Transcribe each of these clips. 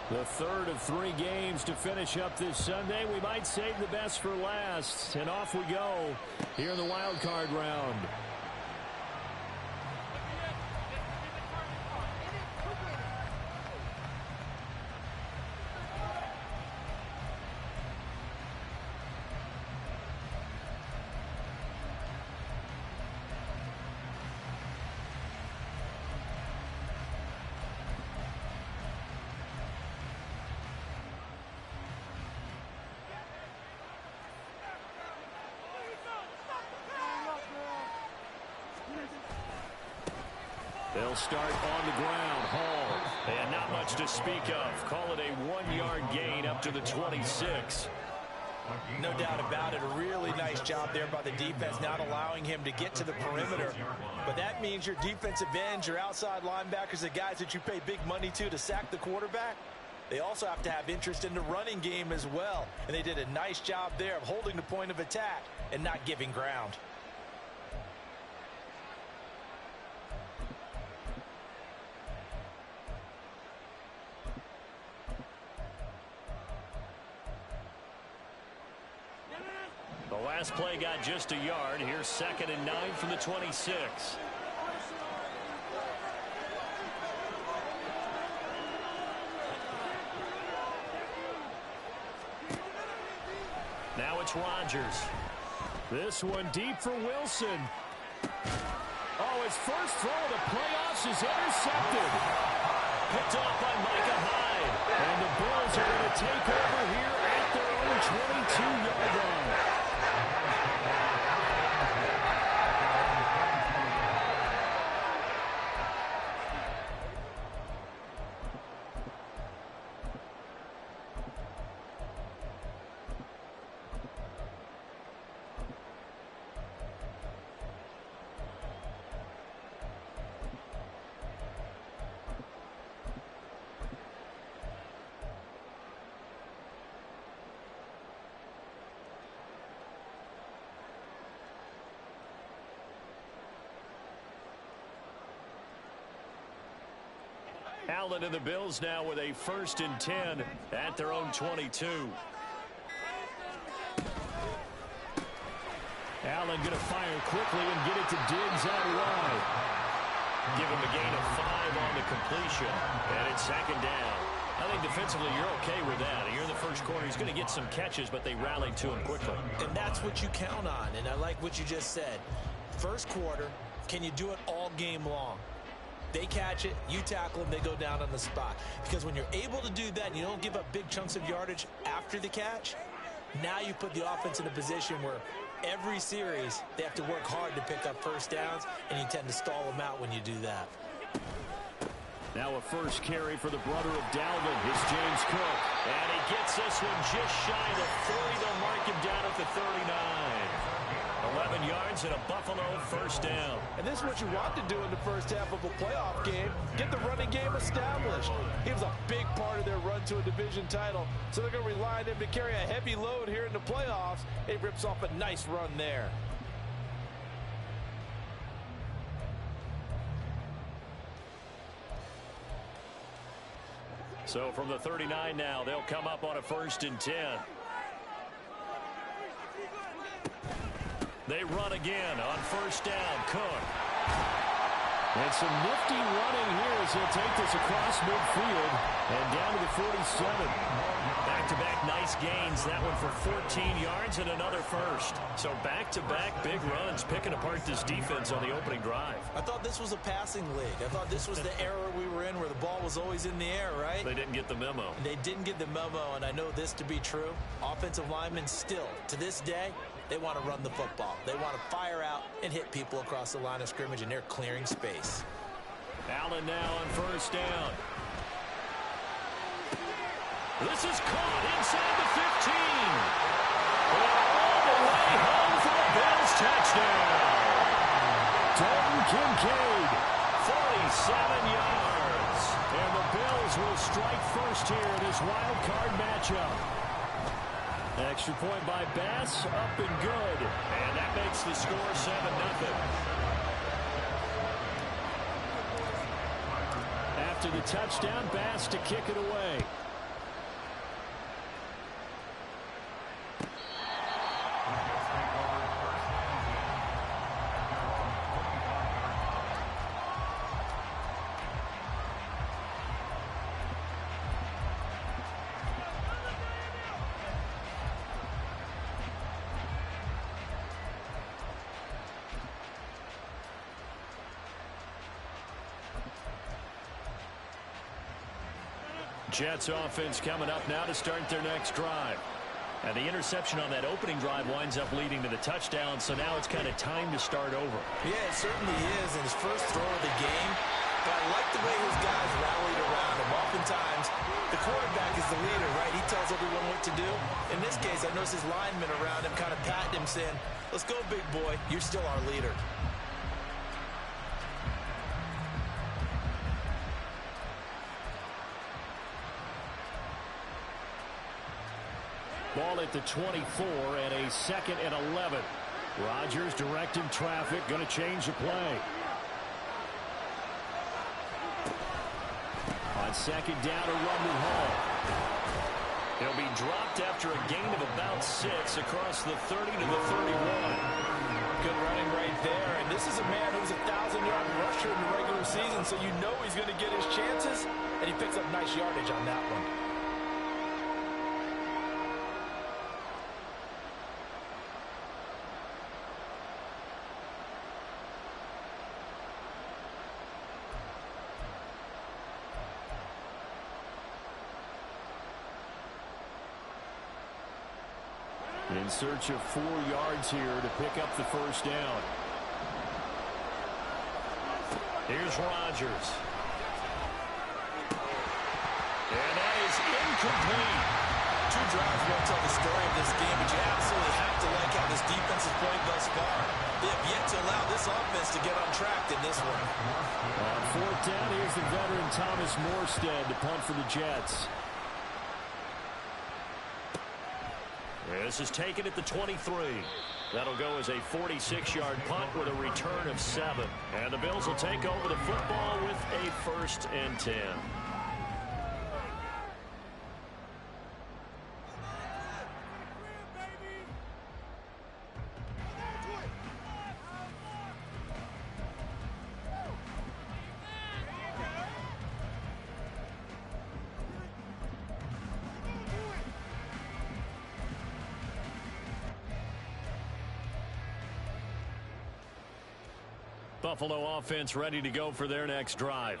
The third of 3 games to finish up this Sunday. We might save the best for last. And off we go here in the wild card round. They'll start on the ground. Hall. And not much to speak of. Call it a 1-yard gain up to the 26. No doubt about it. A really nice job there by the defense, not allowing him to get to the perimeter. But that means your defensive ends, your outside linebackers, the guys that you pay big money to sack the quarterback, they also have to have interest in the running game as well. And they did a nice job there of holding the point of attack and not giving ground. The last play got just a yard. Here's 2nd and 9 from the 26. Now it's Rodgers. This one deep for Wilson. Oh, his first throw of the playoffs is intercepted. Picked off by Micah Hyde. And the Bills are going to take over here at their own 22-yard line. Allen and the Bills now with a 1st and 10 at their own 22. Allen going to fire quickly and get it to Diggs out wide. Give him a gain of 5 on the completion. And it's 2nd down. I think defensively you're okay with that. Here in the first quarter, he's going to get some catches, but they rallied to him quickly. And that's what you count on. And I like what you just said. First quarter, can you do it all game long? They catch it, you tackle them, they go down on the spot. Because when you're able to do that and you don't give up big chunks of yardage after the catch, now you put the offense in a position where every series they have to work hard to pick up first downs, and you tend to stall them out when you do that. Now a first carry for the brother of Dalvin. It's James Cook. And he gets this one just shy of the 40. They'll mark him down at the 39. 11 yards and a Buffalo first down. And this is what you want to do in the first half of a playoff game. Get the running game established. He was a big part of their run to a division title. So they're going to rely on him to carry a heavy load here in the playoffs. He rips off a nice run there. So from the 39 now, they'll come up on a 1st and 10. They run again on 1st down. Cook. And some nifty running here as he'll take this across midfield and down to the 47. Back-to-back nice gains. That one for 14 yards and another first. So back-to-back big runs, picking apart this defense on the opening drive. I thought this was a passing league. I thought this was the era we were in where the ball was always in the air, right? They didn't get the memo. They didn't get the memo, and I know this to be true. Offensive linemen still, to this day, they want to run the football. They want to fire out and hit people across the line of scrimmage, and they're clearing space. Allen now on 1st down. This is caught inside the 15. All the way home for the Bills touchdown. Dalton Kincaid, 47 yards. And the Bills will strike first here in this wild card matchup. Extra point by Bass, up and good. And that makes the score 7-0. After the touchdown, Bass to kick it away. Jets offense coming up now to start their next drive. And the interception on that opening drive winds up leading to the touchdown, so now it's kind of time to start over. Yeah, it certainly is in his first throw of the game. But I like the way his guys rallied around him. Oftentimes, the quarterback is the leader, right? He tells everyone what to do. In this case, I noticed his linemen around him kind of patting him, saying, "Let's go, big boy. You're still our leader." Ball at the 24 and a 2nd and 11. Rodgers directing traffic, going to change the play. On 2nd down, a run with Hall. He'll be dropped after a gain of about 6 across the 30 to the 31. Good running right there. And this is a man who's a 1,000-yard rusher in the regular season, so you know he's going to get his chances, and he picks up nice yardage on that one. In search of 4 yards here to pick up the first down. Here's Rodgers. And that is incomplete. 2 drives won't tell the story of this game, but you absolutely have to like how this defense has played thus far. They have yet to allow this offense to get on track in this one. On 4th down, here's the veteran Thomas Morstead to punt for the Jets. This is taken at the 23. That'll go as a 46-yard punt with a return of 7. And the Bills will take over the football with a 1st and 10. Buffalo offense ready to go for their next drive.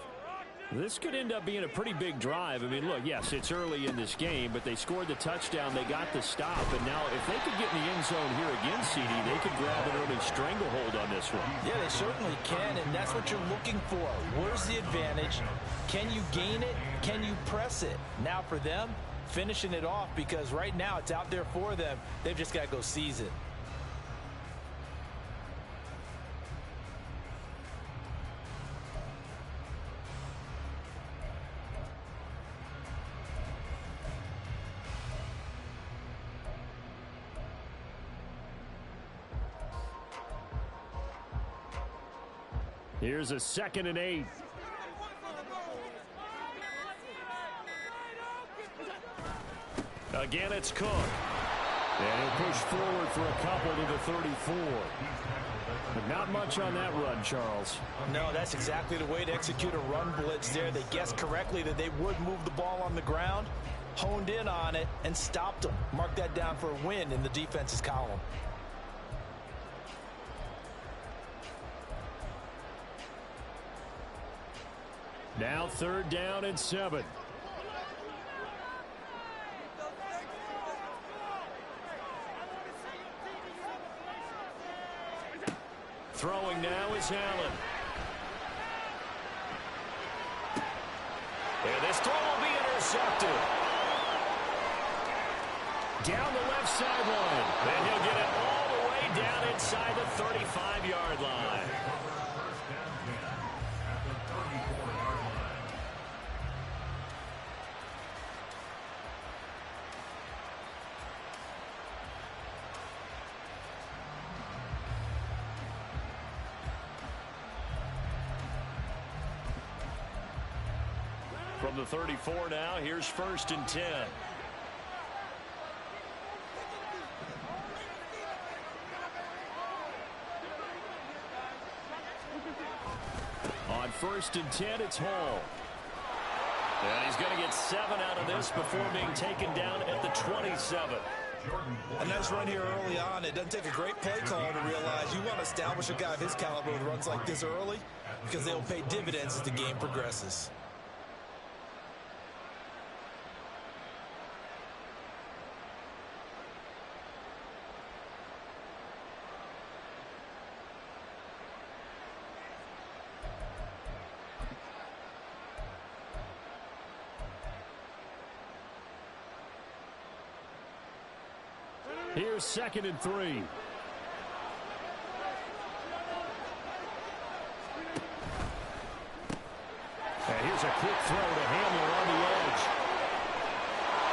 This could end up being a pretty big drive. I mean, look, yes, it's early in this game, but they scored the touchdown. They got the stop. And now if they could get in the end zone here again, CD, they could grab an early stranglehold on this one. Yeah, they certainly can, and that's what you're looking for. Where's the advantage? Can you gain it? Can you press it? Now for them, finishing it off, because right now it's out there for them. They've just got to go seize it. Here's a 2nd and 8. Again, it's Cook. And he'll push forward for a couple to the 34. But not much on that run, Charles. No, that's exactly the way to execute a run blitz there. They guessed correctly that they would move the ball on the ground, honed in on it, and stopped them. Mark that down for a win in the defense's column. Now 3rd down and 7. Throwing now is Allen. And this throw will be intercepted. Down the left sideline. And he'll get it all the way down inside the 35-yard line. From the 34 now, here's 1st and 10. On 1st and 10, it's Hall. And he's going to get 7 out of this before being taken down at the 27. A nice run here early on. It doesn't take a great play call to realize you want to establish a guy of his caliber with runs like this early, because they'll pay dividends as the game progresses. Here's 2nd and 3. And here's a quick throw to Hamler on the edge.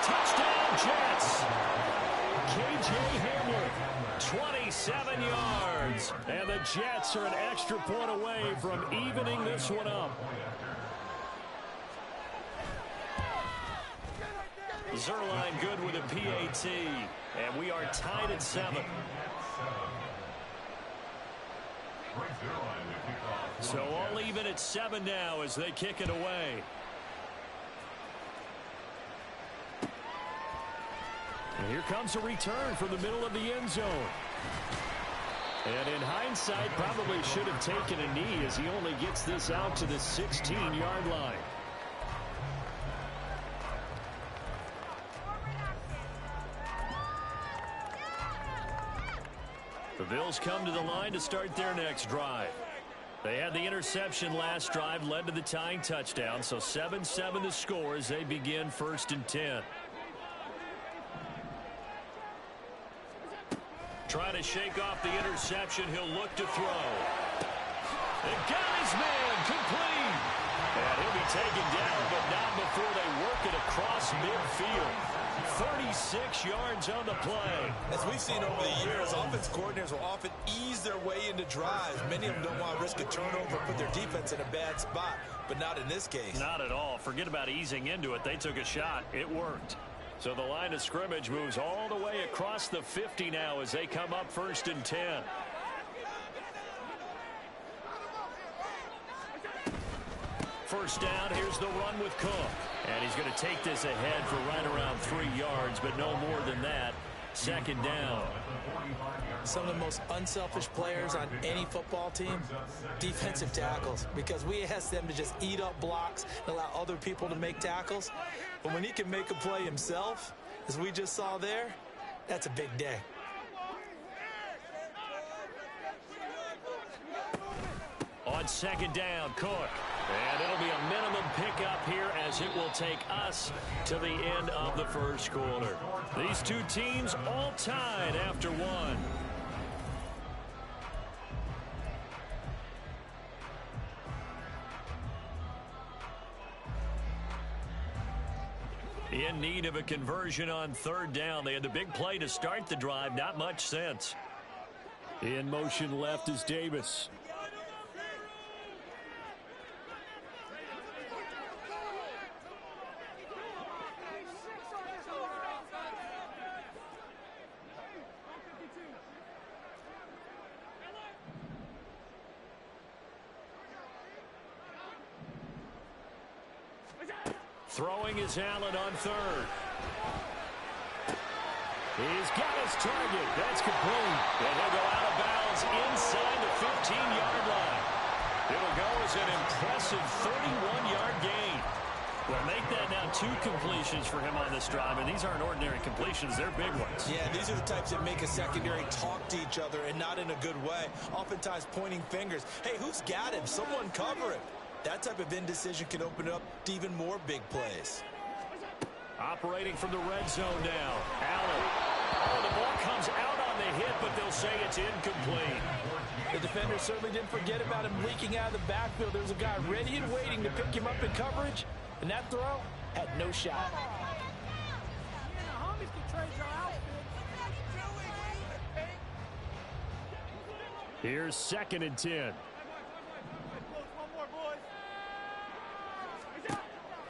Touchdown, Jets. K.J. Hamler, 27 yards. And the Jets are an extra point away from evening this one up. Zerline good with a PAT. And we are tied at 7. So all even at 7 now as they kick it away. And here comes a return from the middle of the end zone. And in hindsight, probably should have taken a knee as he only gets this out to the 16-yard line. The Bills come to the line to start their next drive. They had the interception last drive, led to the tying touchdown, so 7-7 the score as they begin 1st and 10. Trying to shake off the interception, he'll look to throw. And got his man complete. And he'll be taken down, but not before they work it across midfield. 36 yards on the play. As we've seen over the years, offense coordinators will often ease their way into drives. Many of them don't want to risk a turnover, put their defense in a bad spot, but not in this case. Not at all. Forget about easing into it. They took a shot. It worked. So the line of scrimmage moves all the way across the 50 now as they come up 1st and 10. First down, here's the run with Cook. And he's going to take this ahead for right around 3 yards, but no more than that. 2nd down. Some of the most unselfish players on any football team, defensive tackles, because we ask them to just eat up blocks and allow other people to make tackles. But when he can make a play himself, as we just saw there, that's a big day. On 2nd down, Cook. And it'll be a minimum pickup here as it will take us to the end of the 1st quarter. These two teams all tied after 1. In need of a conversion on 3rd down. They had the big play to start the drive. Not much sense. In motion left is Davis. Throwing is Allen on 3rd. He's got his target. That's complete. And he'll go out of bounds inside the 15-yard line. It'll go as an impressive 31-yard gain. Well, make that now 2 completions for him on this drive, and these aren't ordinary completions. They're big ones. Yeah, these are the types that make a secondary talk to each other, and not in a good way. Oftentimes pointing fingers. Hey, who's got him? Someone cover him. That type of indecision can open up to even more big plays. Operating from the red zone now. Allen. Oh, the ball comes out on the hit, but they'll say it's incomplete. The defender certainly didn't forget about him leaking out of the backfield. There was a guy ready and waiting to pick him up in coverage, and that throw had no shot. Here's 2nd and 10.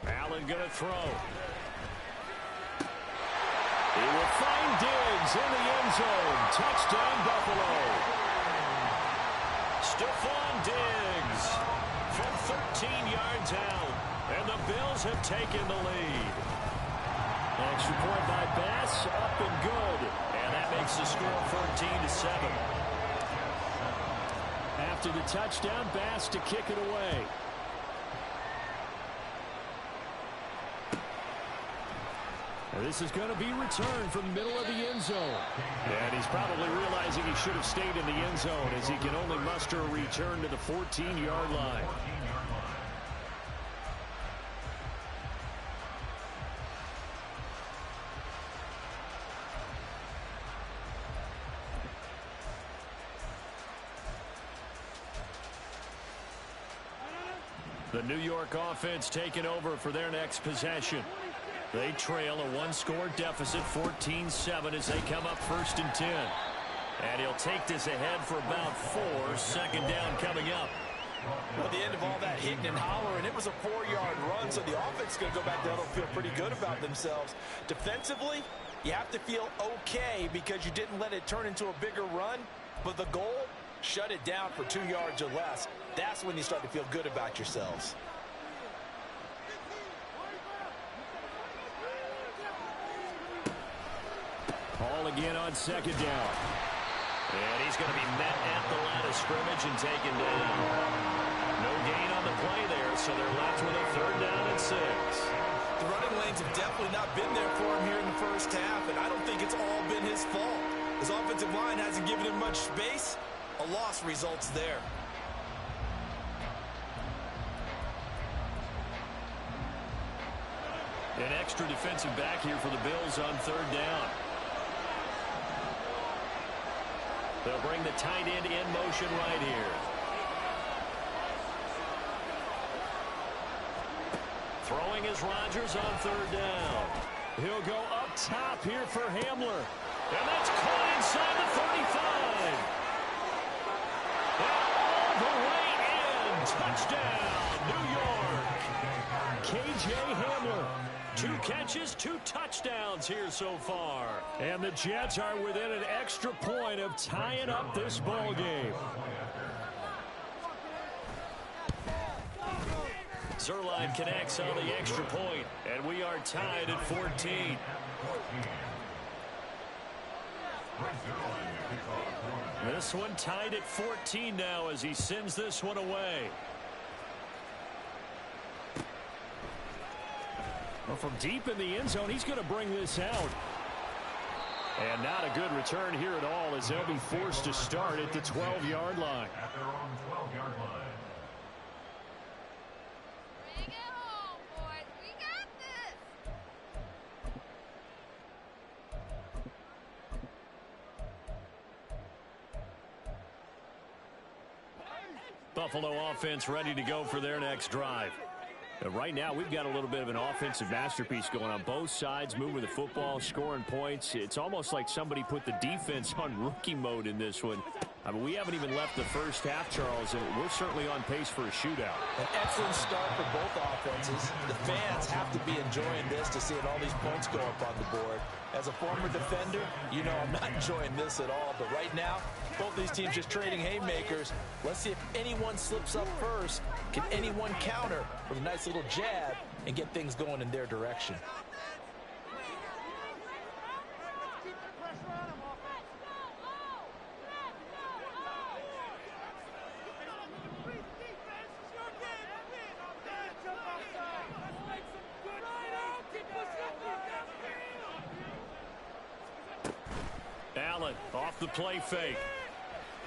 Allen going to throw. He will find Diggs in the end zone. Touchdown, Buffalo. Stephon Diggs from 13 yards out. And the Bills have taken the lead. Extra point by Bass, up and good. And that makes the score 14-7. After the touchdown, Bass to kick it away. This is going to be returned from the middle of the end zone. And he's probably realizing he should have stayed in the end zone as he can only muster a return to the 14-yard line. The New York offense taking over for their next possession. They trail a one-score deficit, 14-7, as they come up 1st and 10. And he'll take this ahead for about 4. 2nd down coming up. Well, at the end of all that hitting and hollering, it was a 4-yard run, so the offense is going to go back down and feel pretty good about themselves. Defensively, you have to feel okay because you didn't let it turn into a bigger run, but the goal, shut it down for 2 yards or less. That's when you start to feel good about yourselves. Ball again on 2nd down. And he's going to be met at the line of scrimmage and taken down. No gain on the play there, so they're left with a 3rd down and 6. The running lanes have definitely not been there for him here in the first half, and I don't think it's all been his fault. His offensive line hasn't given him much space. A loss results there. An extra defensive back here for the Bills on 3rd down. They'll bring the tight end in motion right here. Throwing is Rodgers on 3rd down. He'll go up top here for Hamler. And that's caught inside the 35. And all the way in. Touchdown, New York. K.J. Hamler. 2 catches, 2 touchdowns here so far. And the Jets are within an extra point of tying up this ball game. Zerline connects on the extra point, and we are tied at 14. This one tied at 14 now as he sends this one away. Well, from deep in the end zone, he's going to bring this out. And not a good return here at all as they'll be forced to start at the 12-yard line. At their own 12-yard line. Bring it home, boys. We got this. Buffalo offense ready to go for their next drive. Right now, we've got a little bit of an offensive masterpiece going on. Both sides moving the football, scoring points. It's almost like somebody put the defense on rookie mode in this one. I mean, we haven't even left the first half, Charles, and we're certainly on pace for a shootout. An excellent start for both offenses. The fans have to be enjoying this to seeing all these points go up on the board. As a former defender, you know I'm not enjoying this at all. But right now, both these teams just trading haymakers. Let's see if anyone slips up first. Can anyone counter with a nice little jab and get things going in their direction? Allen off the play fake.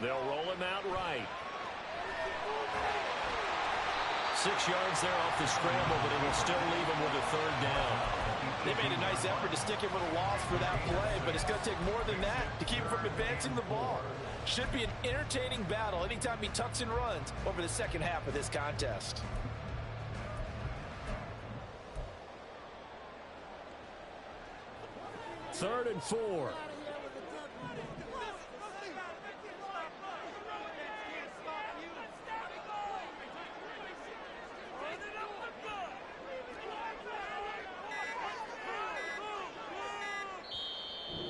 They'll roll him out right. 6 yards there off the scramble, but it will still leave him with a 3rd down. They made a nice effort to stick him with a loss for that play, but it's going to take more than that to keep him from advancing the ball. Should be an entertaining battle anytime he tucks and runs over the second half of this contest. Third and 4.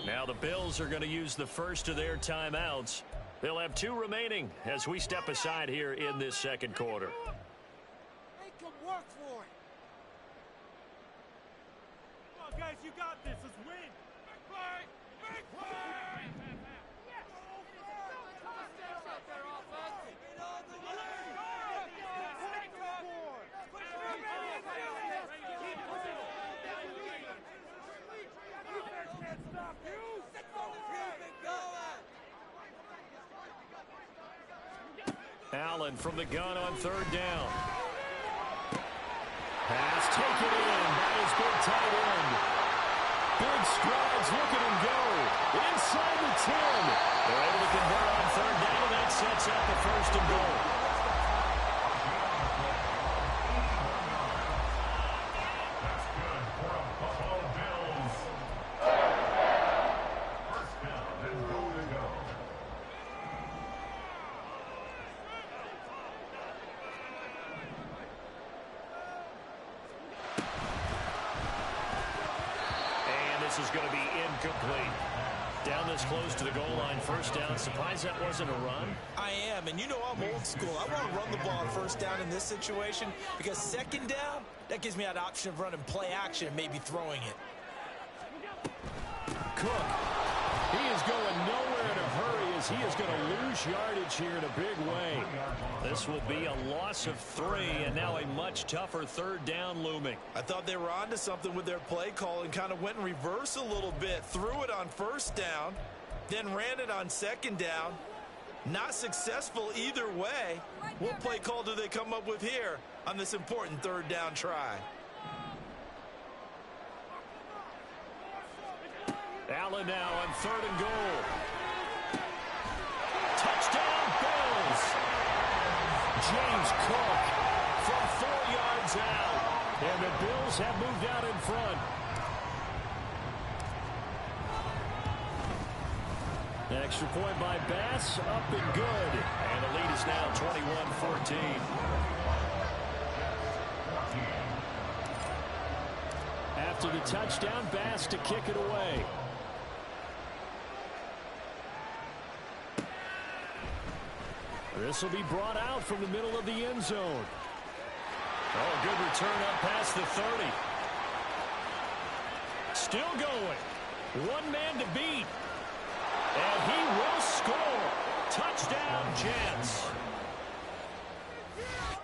Now the Bills are going to use the first of their timeouts. They'll have 2 remaining as we step aside here in this second quarter. Make them work for it. Come on, guys, you got this. Let's win. Big play. Big play. Yes. Allen from the gun on 3rd down. Pass taken in by his big tight end. Big strides, look at him go. Inside the 10. They're able to convert on 3rd down, and that sets up the 1st and goal. is going to be incomplete. Down this close to the goal line, first down. Surprised that wasn't a run? I am, and you know I'm old school. I want to run the ball on first down in this situation because second down, that gives me that option of running play action and maybe throwing it. Cook. He is going nowhere in a hurry as he is going to lose yardage here in a big way. This will be a loss of 3, and now a much tougher third down looming. I thought they were onto something with their play call and kind of went in reverse a little bit. Threw it on first down, then ran it on second down. Not successful either way. What play call do they come up with here on this important third down try? Allen now on 3rd and goal. Touchdown, Bills. James Cook from 4 yards out. And the Bills have moved out in front. Extra point by Bass, up and good. And the lead is now 21-14. After the touchdown, Bass to kick it away. This will be brought out from the middle of the end zone. Oh, good return up past the 30. Still going. One man to beat. And he will score. Touchdown, Jets.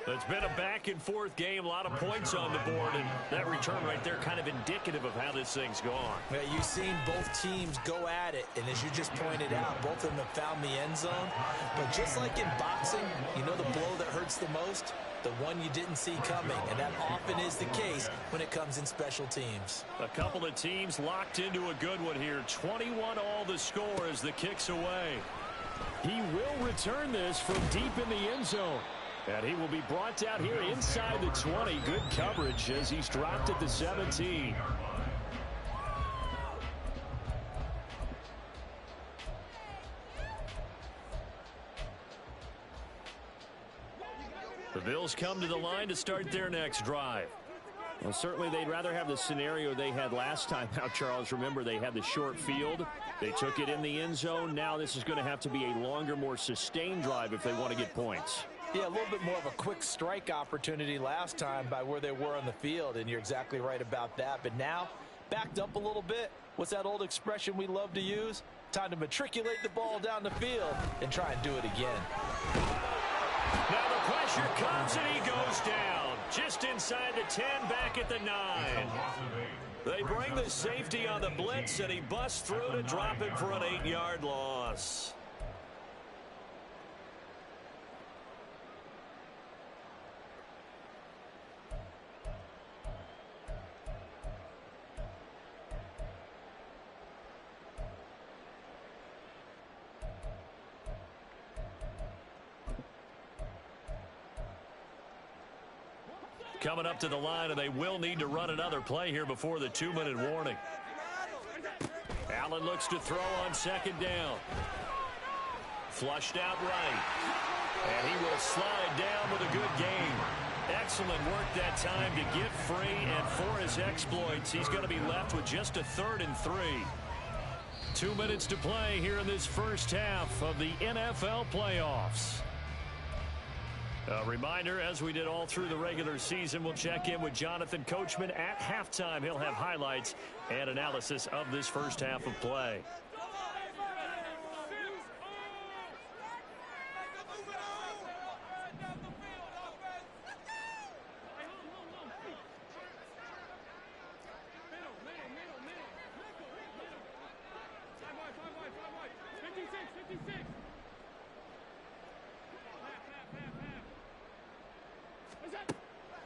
It's been a back-and-forth game, a lot of points on the board, and that return right there kind of indicative of how this thing's gone. Yeah, you've seen both teams go at it, and as you just pointed out, both of them have found the end zone. But just like in boxing, you know the blow that hurts the most? The one you didn't see coming, and that often is the case when it comes in special teams. A couple of teams locked into a good one here. 21 all the score as the kick's away. He will return this from deep in the end zone. And he will be brought down here inside the 20. Good coverage as he's dropped at the 17. The Bills come to the line to start their next drive. Well, certainly they'd rather have the scenario they had last time out, Charles. Remember, they had the short field. They took it in the end zone. Now this is going to have to be a longer, more sustained drive if they want to get points. Yeah, a little bit more of a quick strike opportunity last time by where they were on the field, and you're exactly right about that. But now, backed up a little bit. What's that old expression we love to use? Time to matriculate the ball down the field and try and do it again. Now the pressure comes and he goes down. Just inside the 10, back at the 9. They bring the safety on the blitz, and he busts through to drop him for an 8-yard loss. Coming up to the line, and they will need to run another play here before the 2-minute warning. Allen looks to throw on 2nd down. Flushed out right. And he will slide down with a good gain. Excellent work that time to get free, and for his exploits, he's going to be left with just a 3rd and 3. 2 minutes to play here in this first half of the NFL playoffs. A reminder, as we did all through the regular season, we'll check in with Jonathan Coachman at halftime. He'll have highlights and analysis of this first half of play.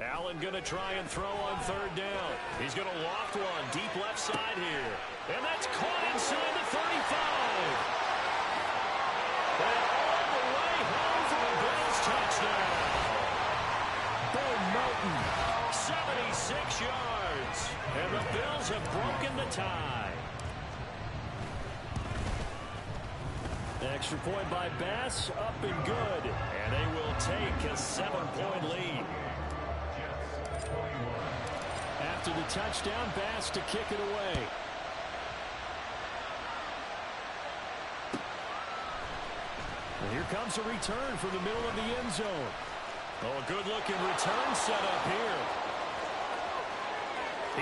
Allen going to try and throw on 3rd down. He's going to loft one deep left side here. And that's caught inside the 35. And all the way home for the Bills touchdown. Bo Melton, 76 yards. And the Bills have broken the tie. Extra point by Bass, up and good. And they will take a 7-point lead. After the touchdown, Bass to kick it away. comes a return from the middle of the end zone. Oh, a good-looking return set up here.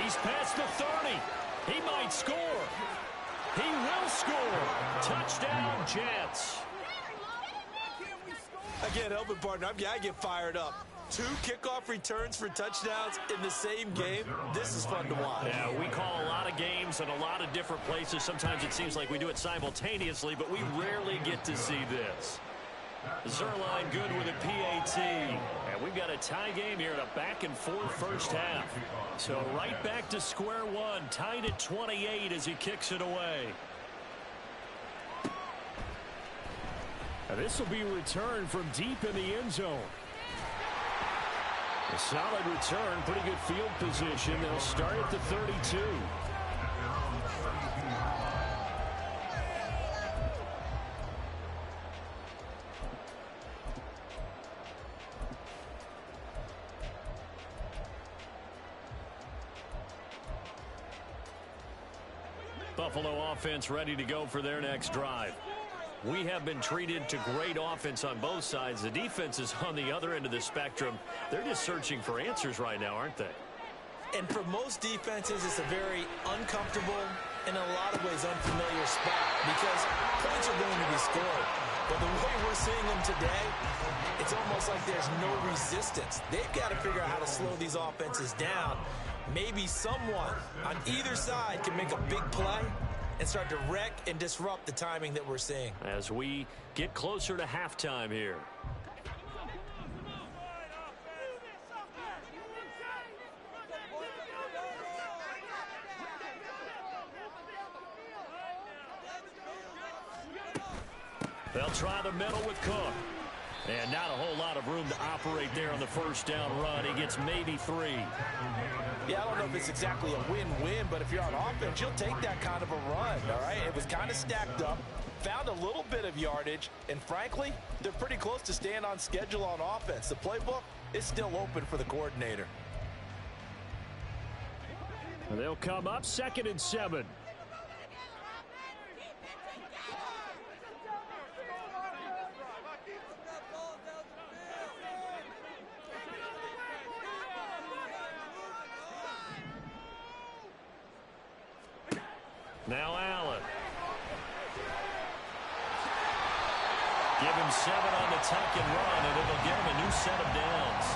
He's past the 30. He might score. He will score. Touchdown, Jets. I can't help it, partner. I get fired up. 2 kickoff returns for touchdowns in the same game. This is fun to watch. Yeah, we call a lot of games in a lot of different places. Sometimes it seems like we do it simultaneously, but we rarely get to see this. Zerline good with a PAT. And we've got a tie game here in a back-and-forth first half. So right back to square one, tied at 28 as he kicks it away. And this will be returned from deep in the end zone. A solid return, pretty good field position. They'll start at the 32. Buffalo offense ready to go for their next drive. We have been treated to great offense on both sides. The defense is on the other end of the spectrum. They're just searching for answers right now, aren't they? And for most defenses, it's a very uncomfortable, in a lot of ways, unfamiliar spot because points are going to be scored. But the way we're seeing them today, it's almost like there's no resistance. They've got to figure out how to slow these offenses down. Maybe someone on either side can make a big play and start to wreck and disrupt the timing that we're seeing. As we get closer to halftime here. They'll try the middle with Cook. And not a whole lot of room to operate there on the first down run. He gets maybe 3. Yeah, I don't know if it's exactly a win-win, but if you're on offense, you'll take that kind of a run, all right? It was kind of stacked up, found a little bit of yardage, and frankly, they're pretty close to staying on schedule on offense. The playbook is still open for the coordinator. And they'll come up 2nd and 7. Now Allen. Give him 7 on the tuck and run, and it'll give him a new set of downs.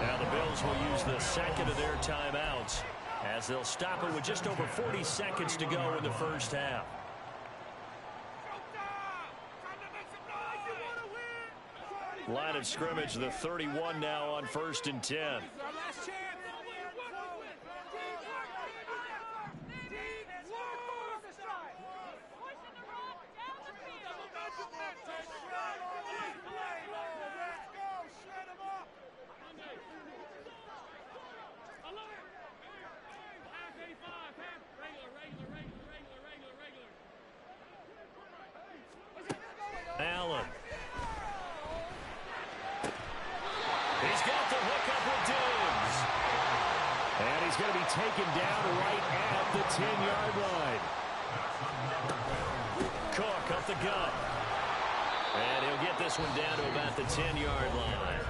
Now the Bills will use the second of their timeouts as they'll stop it with just over 40 seconds to go in the first half. Line of scrimmage, the 31 now on 1st and 10. Allen. He's got the hook up with Diggs. And he's going to be taken down right at the 10-yard line. Cook up the gut. And he'll get this one down to about the 10-yard line.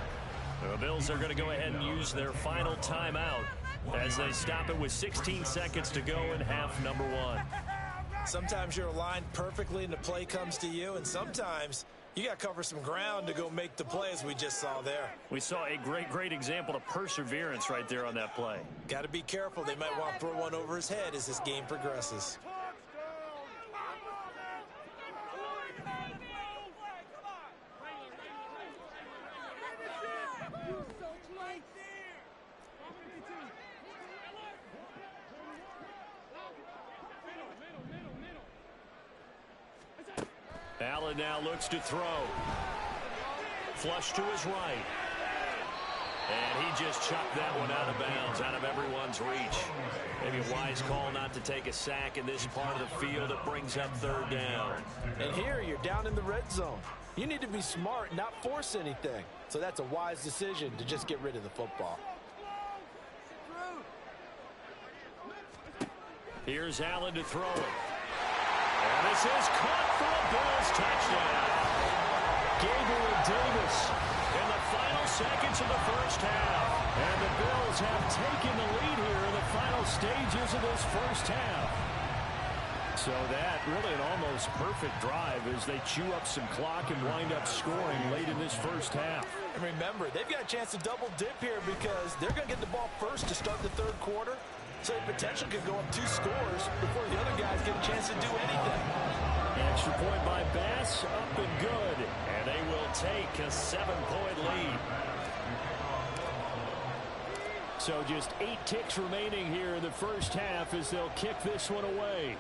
The Bills are going to go ahead and use their final timeout as they stop it with 16 seconds to go in half number 1. Sometimes you're aligned perfectly and the play comes to you, and sometimes you got to cover some ground to go make the play, as we just saw there. We saw a great example of perseverance right there on that play. Got to be careful. They might want to throw one over his head as this game progresses. Allen now looks to throw. Flush to his right. And he just chucked that one out of bounds, out of everyone's reach. Maybe a wise call not to take a sack in this part of the field. It brings up 3rd down. And here you're down in the red zone. You need to be smart, not force anything. So that's a wise decision to just get rid of the football. Here's Allen to throw it. And this is caught for a Bills touchdown. Gabriel Davis in the final seconds of the first half. And the Bills have taken the lead here in the final stages of this first half. So that really an almost perfect drive as they chew up some clock and wind up scoring late in this first half. And remember, they've got a chance to double dip here because they're going to get the ball first to start the third quarter. So the potential could go up 2 scores before the other guys get a chance to do anything. Extra point by Bass, up and good. And they will take a 7-point lead. So just 8 ticks remaining here in the first half as they'll kick this one away.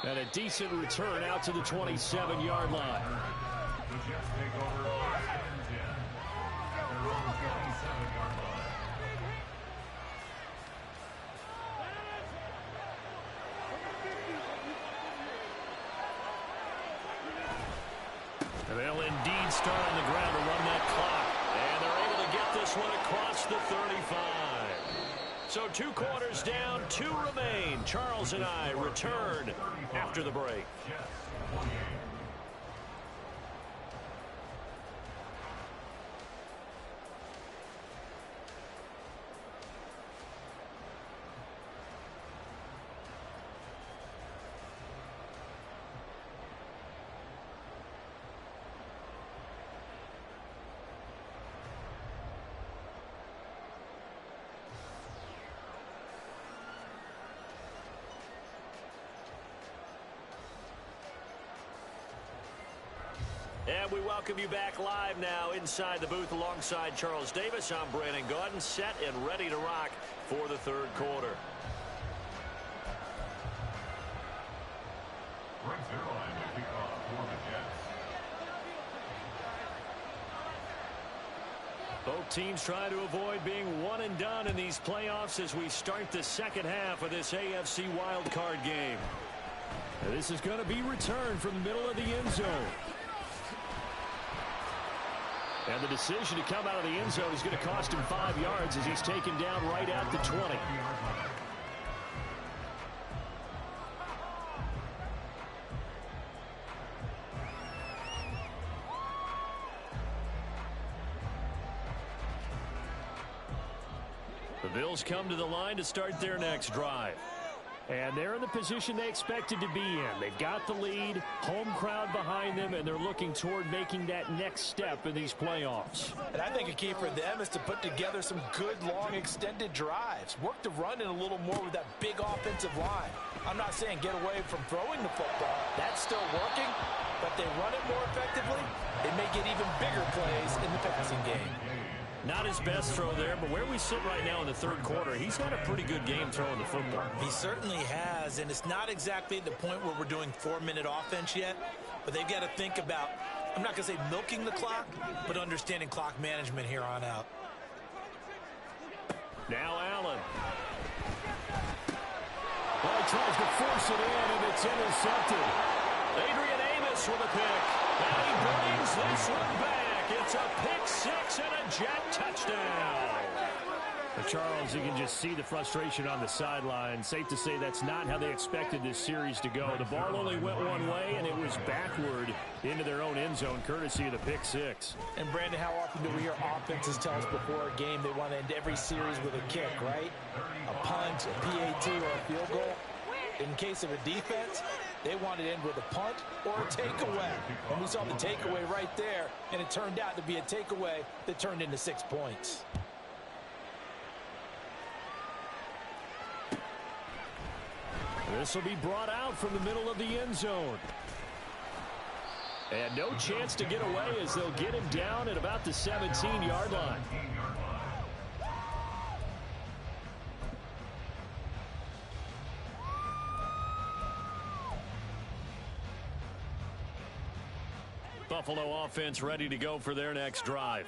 And a decent return out to the 27-yard line. The Jets take over 2nd and 10. Their own 27-yard line. And they'll indeed start on the ground to run that clock. And they're able to get this one across the 35. So 2 quarters down, 2 remain. Charles and I return after the break. And we welcome you back live now inside the booth alongside Charles Davis. I'm Brandon Gaudin, set and ready to rock for the third quarter. Brings their line to kick off for the Jets. Both teams trying to avoid being one and done in these playoffs as we start the second half of this AFC wildcard game. And this is going to be returned from the middle of the end zone. And the decision to come out of the end zone is going to cost him 5 yards as he's taken down right at the 20. The Bills come to the line to start their next drive. And they're in the position they expected to be in. They've got the lead, home crowd behind them, and they're looking toward making that next step in these playoffs. And I think a key for them is to put together some good, long, extended drives. Work the run in a little more with that big offensive line. I'm not saying get away from throwing the football. That's still working. But they run it more effectively, they may get even bigger plays in the passing game. Not his best throw there, but where we sit right now in the third quarter, he's had a pretty good game throwing the football. He certainly has, and it's not exactly at the point where we're doing 4-minute offense yet, but they've got to think about, I'm not going to say milking the clock, but understanding clock management here on out. Now Allen. Well, he tries to force it in, and it's intercepted. Adrian Amos with a pick. And he brings this one back. It's a pick 6 and a Jet touchdown. Charles, you can just see the frustration on the sideline. Safe to say that's not how they expected this series to go. The ball only went one way, and it was backward into their own end zone, courtesy of the pick 6. And, Brandon, how often do we hear offenses tell us before a game they want to end every series with a kick, right? A punt, a PAT, or a field goal. In case of a defense, they want to end with a punt or a takeaway. And we saw the takeaway right there, and it turned out to be a takeaway that turned into 6 points. This will be brought out from the middle of the end zone. And no chance to get away as they'll get him down at about the 17-yard line. Buffalo offense ready to go for their next drive.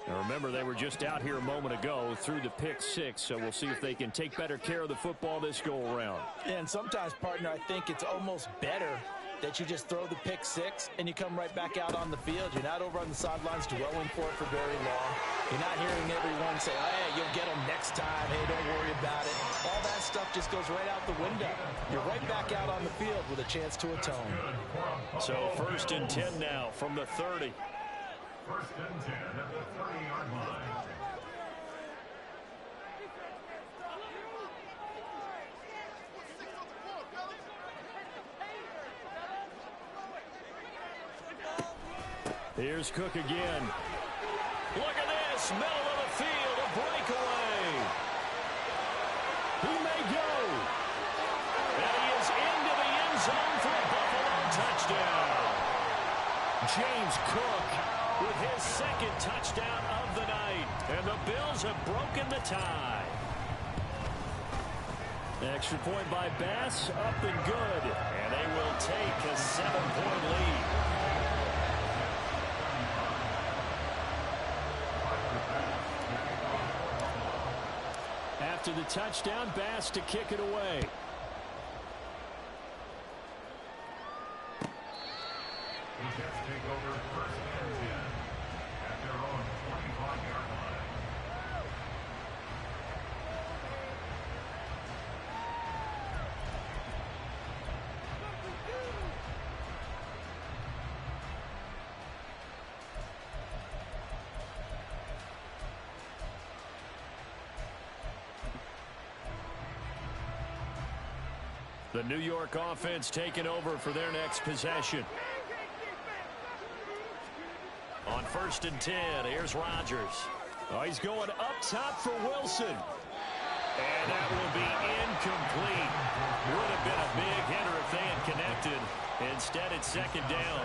Now remember, they were just out here a moment ago through the pick six, so we'll see if they can take better care of the football this go-around. And sometimes, partner, I think it's almost better that you just throw the pick six and you come right back out on the field. You're not over on the sidelines dwelling for it for very long. You're not hearing everyone say, hey, you'll get them next time. Hey, don't worry about it. All that stuff just goes right out the window. You're right back out on the field with a chance to atone. So 1st and 10 now from the 30. 1st and 10 at the 30-yard line. Here's Cook again. Look at this, middle of the field, a breakaway. He may go. And he is into the end zone for a Buffalo touchdown. James Cook with his 2nd touchdown of the night. And the Bills have broken the tie. Extra point by Bass, up and good. And they will take a 7-point lead. After the touchdown, Bass to kick it away. The Jets take over 1st and 10 at their own 25-yard line. The New York offense taking over for their next possession. On 1st and 10, here's Rodgers. Oh, he's going up top for Wilson. And that will be incomplete. Would have been a big hitter if they had connected. Instead, it's 2nd down.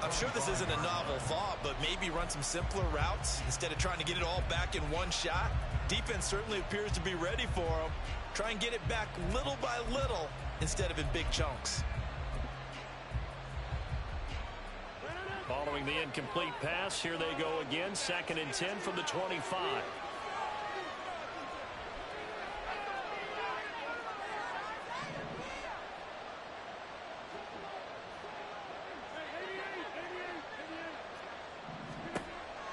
I'm sure this isn't a novel thought, but maybe run some simpler routes instead of trying to get it all back in one shot. Defense certainly appears to be ready for them. Try and get it back little by little instead of in big chunks. Following the incomplete pass, here they go again. 2nd and 10 from the 25.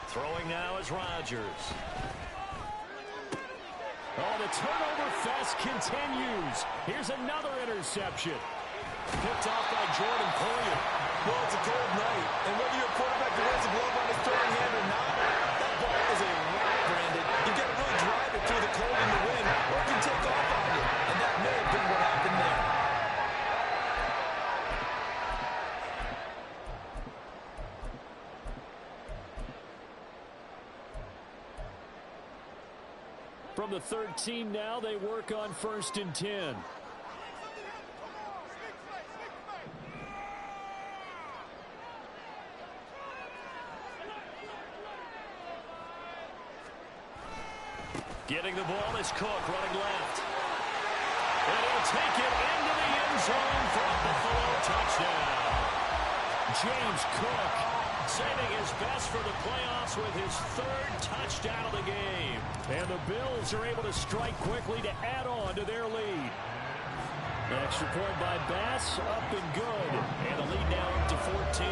Throwing now is Rodgers. Oh, the turnover fest continues. Here's another interception. Picked off by Jordan Poyer. Well, it's a cold night, and whether your quarterback wears a glove on his throwing hand or not, that ball is a rock, Brandon. You've got to really drive it through the cold and the wind, or it can take off on you, and that may have been what happened there. From the 13 now, they work on 1st and 10. Getting the ball is Cook running left. And he'll take it into the end zone for a Buffalo touchdown. James Cook saving his best for the playoffs with his 3rd touchdown of the game. And the Bills are able to strike quickly to add on to their lead. Extra point by Bass, up and good. And the lead now up to 14.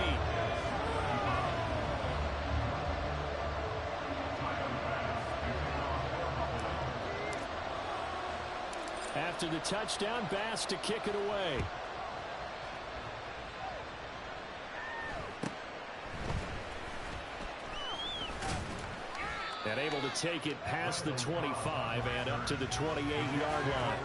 After the touchdown, Bass to kick it away. And able to take it past the 25 and up to the 28-yard line.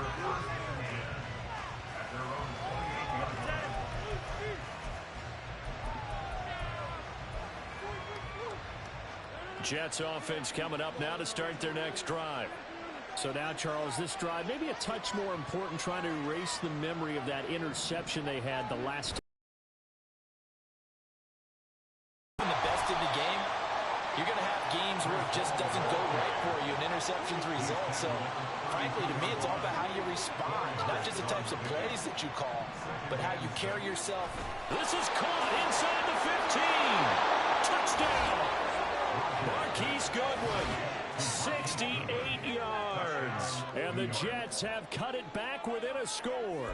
Jets offense coming up now to start their next drive. So now, Charles, this drive maybe a touch more important, trying to erase the memory of that interception they had the last time. In the best of the game, you're going to have games where it just doesn't go right for you, and interceptions result. So, frankly, to me, it's all about how you respond, not just the types of plays that you call, but how you carry yourself. This is caught inside the 15. Touchdown. Marquise Goodwin, 68 yards. And the Jets have cut it back within a score.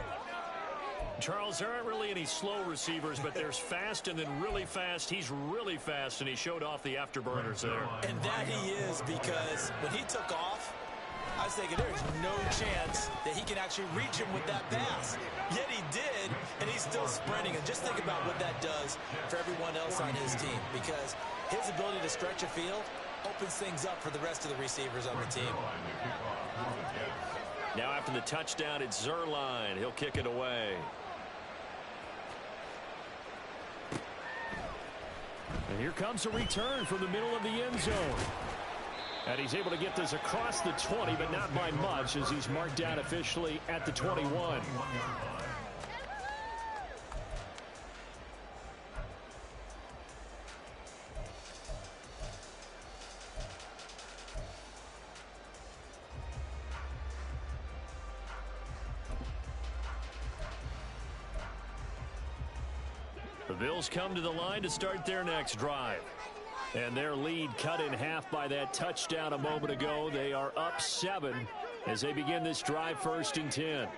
Charles, there aren't really any slow receivers, but there's fast and then really fast. He's really fast, and he showed off the afterburners there. And that he is, because when he took off, I was thinking there's no chance that he can actually reach him with that pass. Yet he did, and he's still sprinting. And just think about what that does for everyone else on his team, because his ability to stretch a field opens things up for the rest of the receivers on the team. Now after the touchdown, it's Zuerlein. He'll kick it away. And here comes a return from the middle of the end zone. And he's able to get this across the 20, but not by much, as he's marked down officially at the 21. The Bills come to the line to start their next drive. And their lead cut in half by that touchdown a moment ago. They are up 7 as they begin this drive, 1st and 10.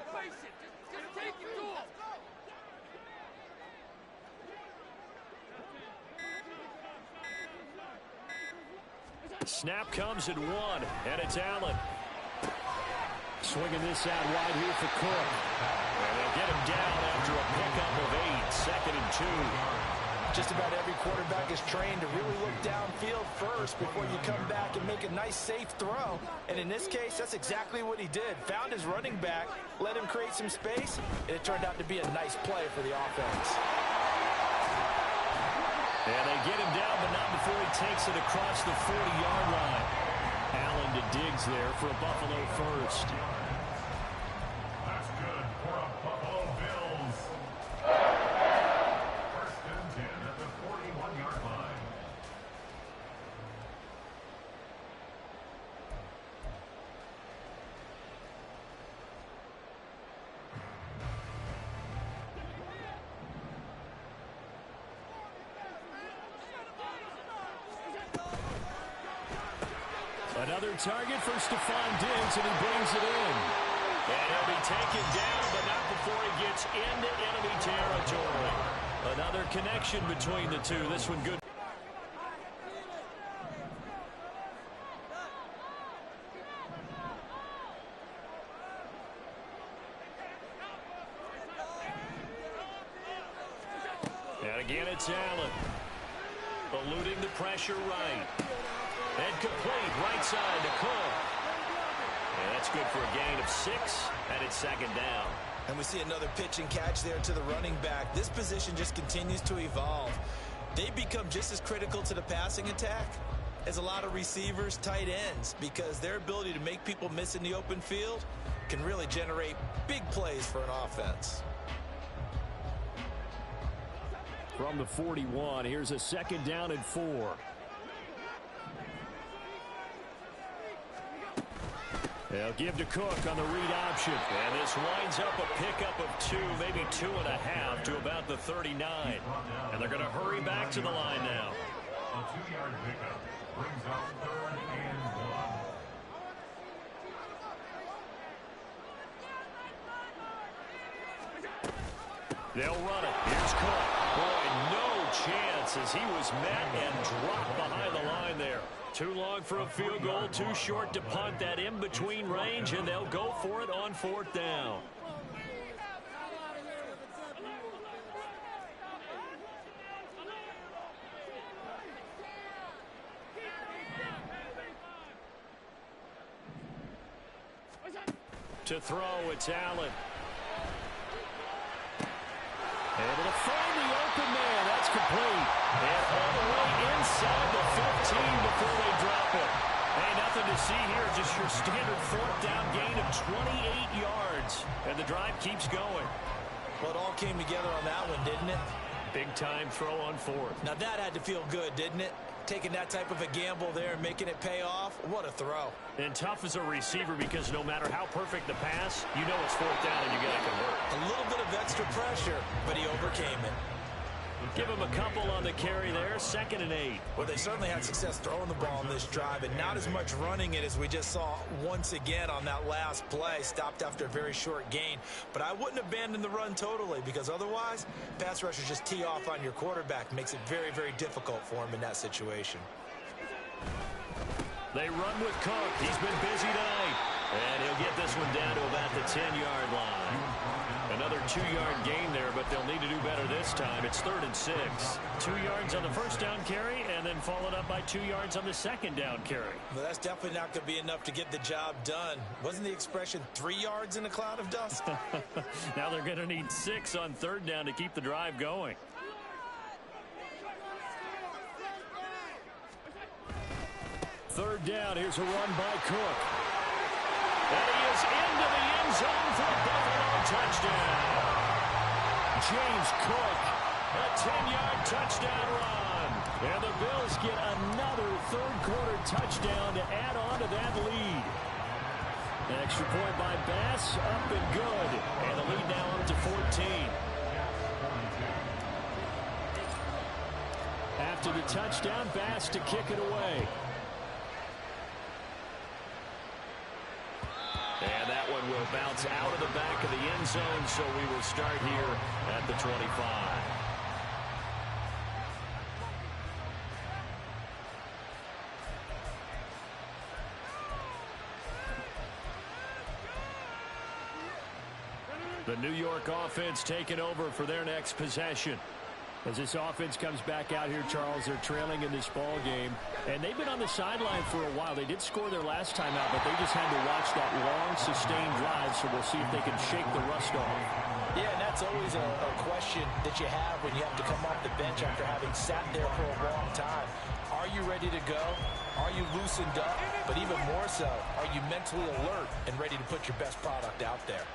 Snap comes at 1, and it's Allen. Swinging this out wide here for Cook. And they'll get him down after a pickup of 8, 2nd and 2. Just about every quarterback is trained to really look downfield first before you come back and make a nice, safe throw. And in this case, that's exactly what he did. Found his running back, let him create some space, and it turned out to be a nice play for the offense. And they get him down, but not before he takes it across the 40-yard line. Allen to Diggs there for a Buffalo first. That's good for a Buffalo Bills. First and 10 at the 41-yard line. Another target for Stephon Diggs, and he brings it in. And he'll be taken down, but not before he gets into enemy territory. Another connection between the two. This one good. And again, it's Allen. Eluding the pressure right. And complete right side to Cook. And that's good for a gain of 6, and it's 2nd down. And we see another pitch and catch there to the running back. This position just continues to evolve. They become just as critical to the passing attack as a lot of receivers, tight ends, because their ability to make people miss in the open field can really generate big plays for an offense. From the 41, here's a 2nd down and 4. They'll give to Cook on the read option. And this winds up a pickup of 2, maybe 2.5 to about the 39. And they're going to hurry back to the line now. A 2-yard pickup brings out 3rd and 1. They'll run it. Here's Cook. Boy, no chance as he was met and dropped behind the line there. Too long for a field goal, too short to punt that in-between range, and they'll go for it on 4th down. To throw, it's Allen. Able to find the open man. That's complete. And all the way inside the 15 before they drop it. Hey, nothing to see here. Just your standard 4th down gain of 28 yards. And the drive keeps going. Well, it all came together on that one, didn't it? Big-time throw on 4th. Now that had to feel good, didn't it? Taking that type of a gamble there and making it pay off. What a throw. And tough as a receiver because no matter how perfect the pass, you know it's 4th down and you got to convert. A little bit of extra pressure, but he overcame it. Give him a couple on the carry there, 2nd and 8. Well, they certainly had success throwing the ball in this drive, and not as much running it as we just saw once again on that last play. Stopped after a very short gain. But I wouldn't abandon the run totally, because otherwise, pass rushers just tee off on your quarterback. Makes it very, very difficult for him in that situation. They run with Cook. He's been busy tonight. And he'll get this one down to about the 10-yard line. Another 2-yard gain there, but they'll need to do better this time. It's 3rd and 6. 2 yards on the first down carry, and then followed up by 2 yards on the second down carry. Well, that's definitely not going to be enough to get the job done. Wasn't the expression 3 yards in a cloud of dust? Now they're going to need 6 on 3rd down to keep the drive going. Third down, here's a run by Cook. And he is into the end zone for a Buffalo touchdown. James Cook, a 10-yard touchdown run. And the Bills get another third-quarter touchdown to add on to that lead. An extra point by Bass, up and good. And the lead now up to 14. After the touchdown, Bass to kick it away. And that one will bounce out of the back of the end zone, so we will start here at the 25. The New York offense taking over for their next possession. As this offense comes back out here, Charles, they're trailing in this ball game. And they've been on the sideline for a while. They did score their last time out, but they just had to watch that long, sustained drive, so we'll see if they can shake the rust off. Yeah, and that's always a question that you have when you have to come off the bench after having sat there for a long time. Are you ready to go? Are you loosened up? But even more so, are you mentally alert and ready to put your best product out there?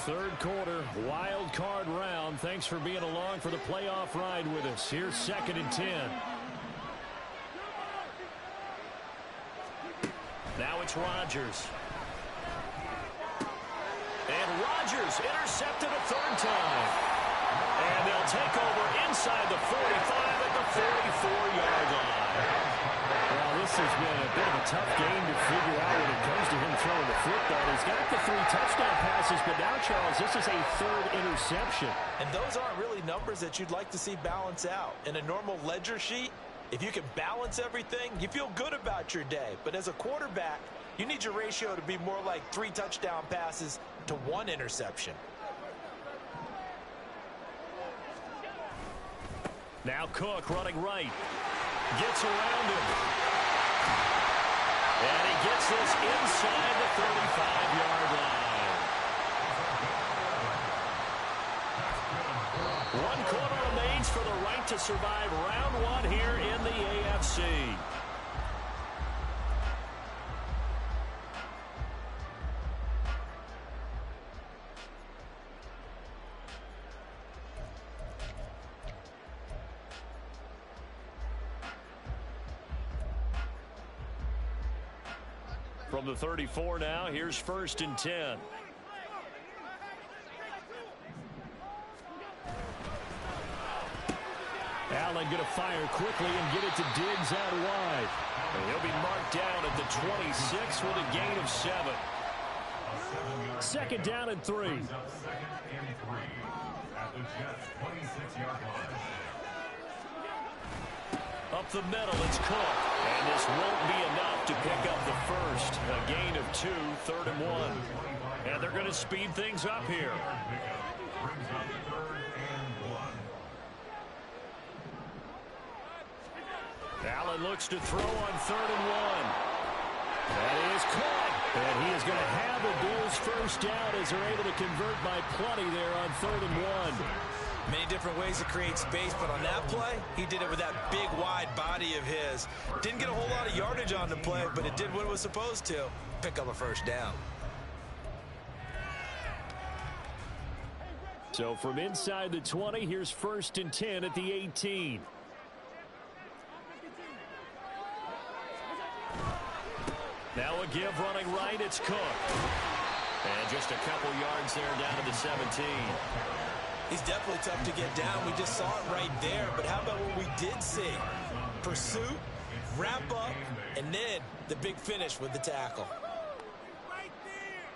Third quarter, wild card round. Thanks for being along for the playoff ride with us. Here's 2nd and 10. Now it's Rodgers. And Rodgers intercepted a third time. And they'll take over inside the 45 at the 44-yard line. Well, this has been a bit of a tough game to figure out when it comes to him throwing the football. He's got the 3 touchdown passes, but now, Charles, this is a 3rd interception. And those aren't really numbers that you'd like to see balance out. In a normal ledger sheet, if you can balance everything, you feel good about your day. But as a quarterback, you need your ratio to be more like 3 touchdown passes to 1 interception. Now Cook running right. Gets around him. And he gets this inside the 35-yard line. 1 quarter remains for the right to survive round 1 here in the AFC. From the 34 now, here's 1st and 10. Allen going to fire quickly and get it to Diggs out wide. And he'll be marked down at the 26 with a gain of 7. 2nd down and 3. 2nd and 3 at the Jets' 26-yard line. Up the middle, it's Cook. And this won't be enough to pick up the first. A gain of 2, 3rd and 1. And they're going to speed things up here. Brings up 3rd and 1. Allen looks to throw on 3rd and 1. That is caught. And he is going to have the Bills first down as they're able to convert by plenty there on 3rd and 1. Many different ways to create space, but on that play, he did it with that big, wide body of his. Didn't get a whole lot of yardage on the play, but it did what it was supposed to. Pick up a first down. So from inside the 20, here's 1st and 10 at the 18. Now a give running right, it's Cook. And just a couple yards there down to the 17. He's definitely tough to get down. We just saw it right there. But how about what we did see? Pursuit, wrap up, and then the big finish with the tackle. Right there.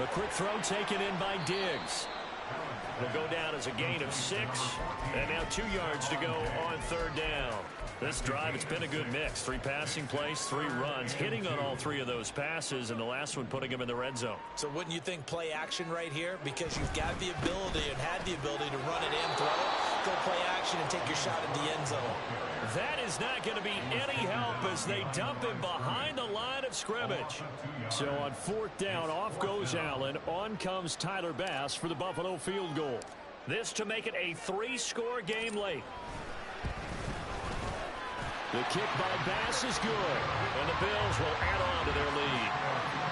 A quick throw taken in by Diggs. It'll go down as a gain of 6. And now 2 yards to go on 3rd down. This drive, it's been a good mix. 3 passing plays, 3 runs, hitting on all 3 of those passes, and the last one putting him in the red zone. So wouldn't you think play action right here? Because you've got the ability and had the ability to run it and throw it. Go play action and take your shot at the end zone. That is not going to be any help as they dump him behind the line of scrimmage. So on 4th down, off goes Allen. On comes Tyler Bass for the Buffalo field goal. This to make it a 3-score game late. The kick by Bass is good, and the Bills will add on to their lead.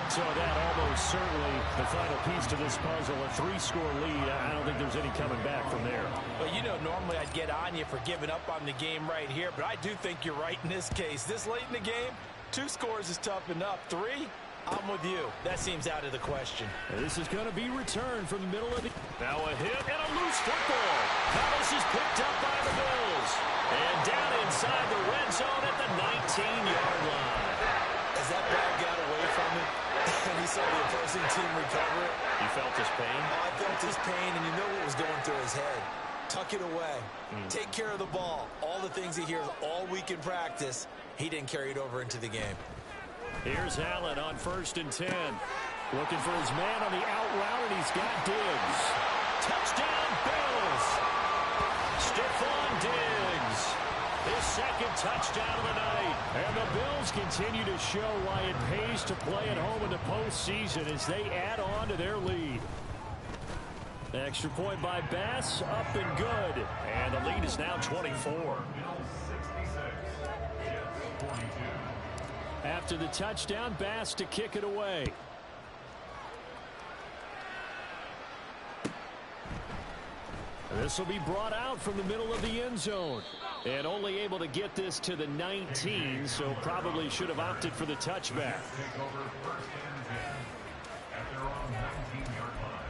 So that almost certainly the final piece to this puzzle, a 3-score lead. I don't think there's any coming back from there. Well, you know, normally I'd get on you for giving up on the game right here, but I do think you're right in this case. This late in the game, 2 scores is tough enough. 3, I'm with you. That seems out of the question. And this is going to be returned from the middle of the... Now a hit and a loose football. Palace is picked up by the Bills. And down inside the red zone at the 19-yard line. As that ball got away from him, and he saw the opposing team recover it. You felt his pain? Oh, I felt his pain, and you know what was going through his head. Tuck it away. Take care of the ball. All the things he hears all week in practice, he didn't carry it over into the game. Here's Allen on 1st and 10. Looking for his man on the out route, and he's got Diggs. Touchdown, Bills! Stephon Diggs. His 2nd touchdown of the night. And the Bills continue to show why it pays to play at home in the postseason as they add on to their lead. Extra point by Bass, up and good. And the lead is now 24. After the touchdown, Bass to kick it away. This will be brought out from the middle of the end zone. And only able to get this to the 19, so probably should have opted for the touchback. Take over 1st and 10 at their own 19-yard line.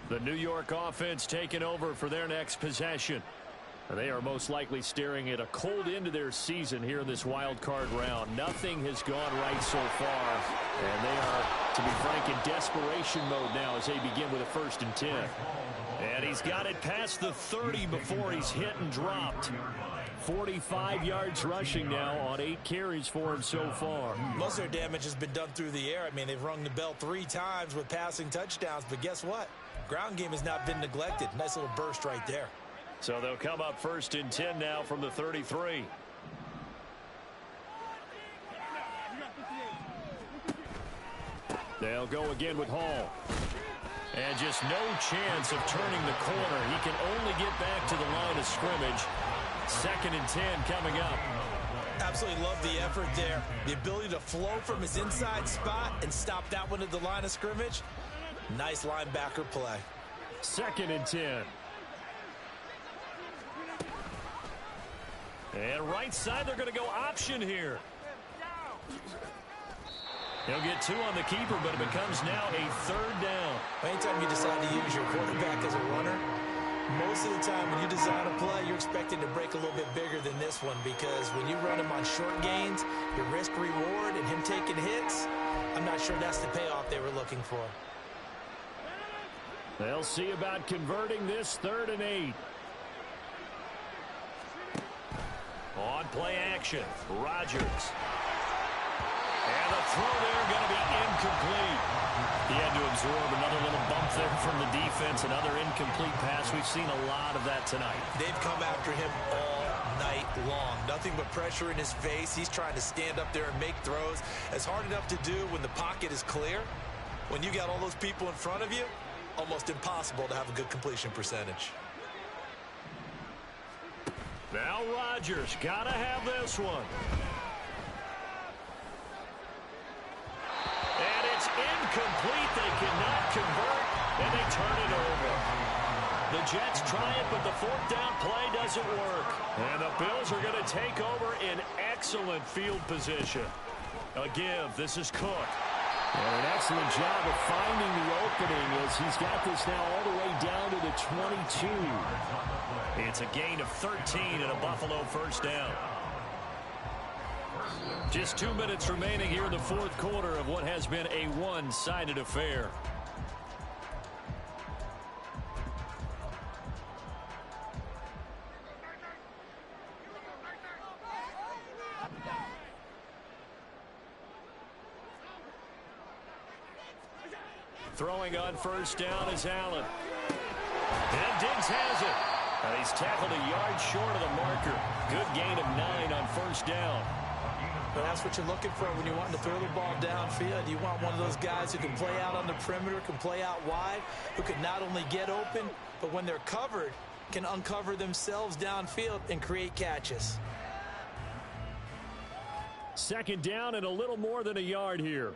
The New York offense taking over for their next possession. They are most likely staring at a cold end to their season here in this wild card round. Nothing has gone right so far, and they are, to be frank, in desperation mode now as they begin with a 1st and 10. And he's got it past the 30 before he's hit and dropped. 45 yards rushing now on 8 carries for him so far. Most of their damage has been done through the air. I mean, they've rung the bell 3 times with passing touchdowns, but guess what? Ground game has not been neglected. Nice little burst right there. So they'll come up 1st and 10 now from the 33. They'll go again with Hall. And just no chance of turning the corner. He can only get back to the line of scrimmage. 2nd and 10 coming up. Absolutely love the effort there. The ability to flow from his inside spot and stop that one at the line of scrimmage. Nice linebacker play. 2nd and 10. And right side, they're going to go option here. He'll get 2 on the keeper, but it becomes now a 3rd down. Anytime you decide to use your quarterback as a runner, most of the time when you design a play, you're expecting to break a little bit bigger than this one, because when you run him on short gains, your risk reward and him taking hits, I'm not sure that's the payoff they were looking for. They'll see about converting this 3rd and 8. On play action, Rodgers. And the throw there going to be incomplete. He had to absorb another little bump there from the defense, another incomplete pass. We've seen a lot of that tonight. They've come after him all night long. Nothing but pressure in his face. He's trying to stand up there and make throws. It's hard enough to do when the pocket is clear. When you got all those people in front of you, almost impossible to have a good completion percentage. Now Rodgers, gotta have this one. And it's incomplete. They cannot convert, and they turn it over. The Jets try it, but the fourth down play doesn't work. And the Bills are going to take over in excellent field position. A give. This is Cook. And an excellent job of finding the opening as he's got this now all the way down to the 22. It's a gain of 13 and a Buffalo first down. Just 2 minutes remaining here in the fourth quarter of what has been a one-sided affair. Throwing on first down is Allen. And Diggs has it. And he's tackled a yard short of the marker. Good gain of 9 on first down. But that's what you're looking for when you want to throw the ball downfield. You want one of those guys who can play out on the perimeter, can play out wide, who can not only get open, but when they're covered, can uncover themselves downfield and create catches. Second down and a little more than a yard here.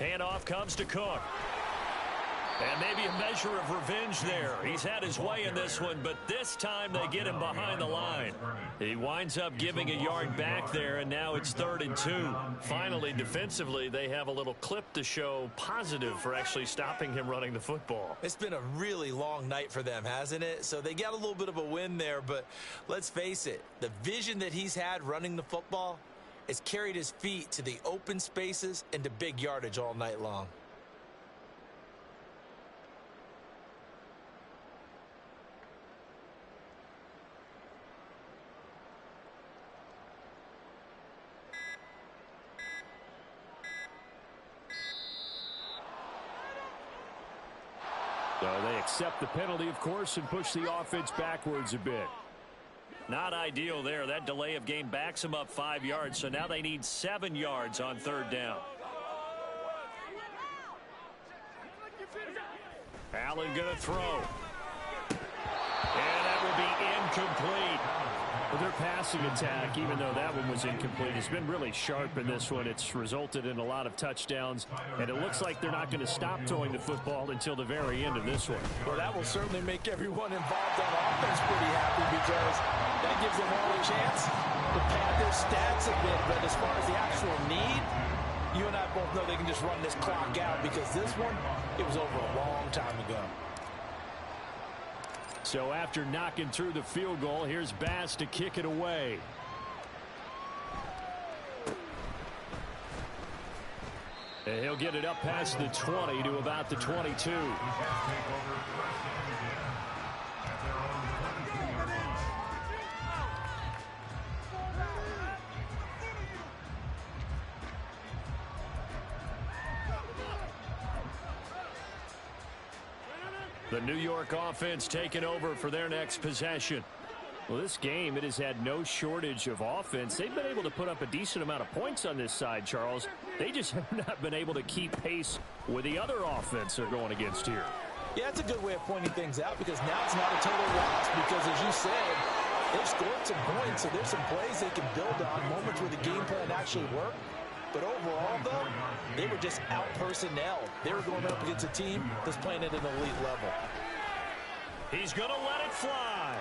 Handoff comes to Cook. And maybe a measure of revenge there. He's had his way in this one, but this time they get him behind the line. He winds up giving a yard back there, and now it's 3rd and 2. Finally, defensively, they have a little clip to show positive for actually stopping him running the football. It's been a really long night for them, hasn't it? So they got a little bit of a win there, but let's face it, the vision that he's had running the football has carried his feet to the open spaces and to big yardage all night long. So they accept the penalty, of course, and push the offense backwards a bit. Not ideal there. That delay of game backs them up 5 yards, so now they need 7 yards on 3rd down. Allen going to throw. And that will be incomplete. Well, their passing attack, even though that one was incomplete, has been really sharp in this one. It's resulted in a lot of touchdowns, and it looks like they're not going to stop throwing the football until the very end of this one. Well, that will certainly make everyone involved on offense pretty happy because that gives them all a chance to pad their stats a bit. But as far as the actual need, you and I both know they can just run this clock out because this one, it was over a long time ago. So after knocking through the field goal, here's Bass to kick it away. And he'll get it up past the 20 to about the 22. The New York offense taking over for their next possession. Well, this game, it has had no shortage of offense. They've been able to put up a decent amount of points on this side, Charles. They just have not been able to keep pace with the other offense they're going against here. Yeah, that's a good way of pointing things out because now it's not a total loss because, as you said, they've scored some points, so there's some plays they can build on, moments where the game plan actually worked. But overall, though, they were just out-personnel. They were going up against a team that's playing at an elite level. He's going to let it fly.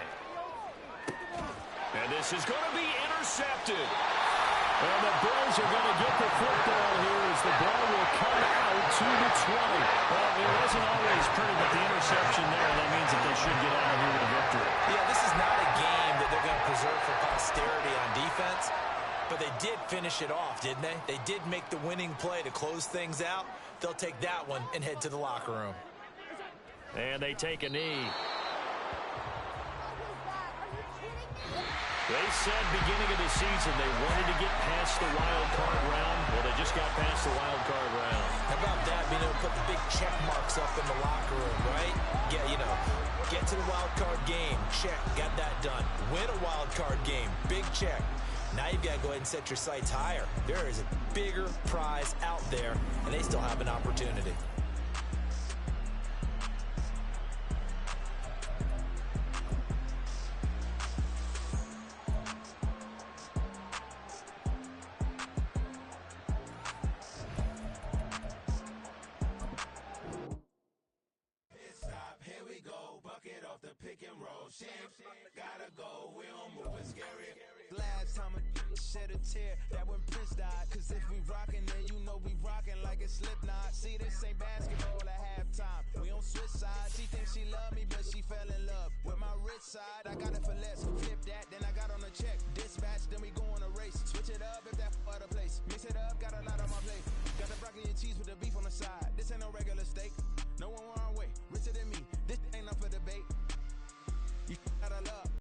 And this is going to be intercepted. And the Bills are going to get the football here as the ball will come out to the 20. Well, it wasn't always pretty, but the interception there, that means that they should get out of here with a victory. Yeah, this is not a game that they're going to preserve for posterity on defense. But they did finish it off, didn't they? They did make the winning play to close things out. They'll take that one and head to the locker room. And they take a knee. They said beginning of the season they wanted to get past the wild card round. Well, they just got past the wild card round. How about that, being able to put the big check marks up in the locker room, right? Yeah, get to the wild card game. Check, got that done. Win a wild card game. Big check. Now you've got to go ahead and set your sights higher. There is a bigger prize out there, and they still have an opportunity. shit. Gotta go, we don't move, it's scary. Last time a shed a tear, that when Prince died. Cause if we rockin', then you know we rockin' like it's Slipknot. See, this ain't basketball at halftime. We on switch sides. She thinks she love me, but she fell in love with my rich side. I got it for less. Flip that, then I got on a check. Dispatch, then we go on a race. Switch it up if that other place. Mix it up, got a lot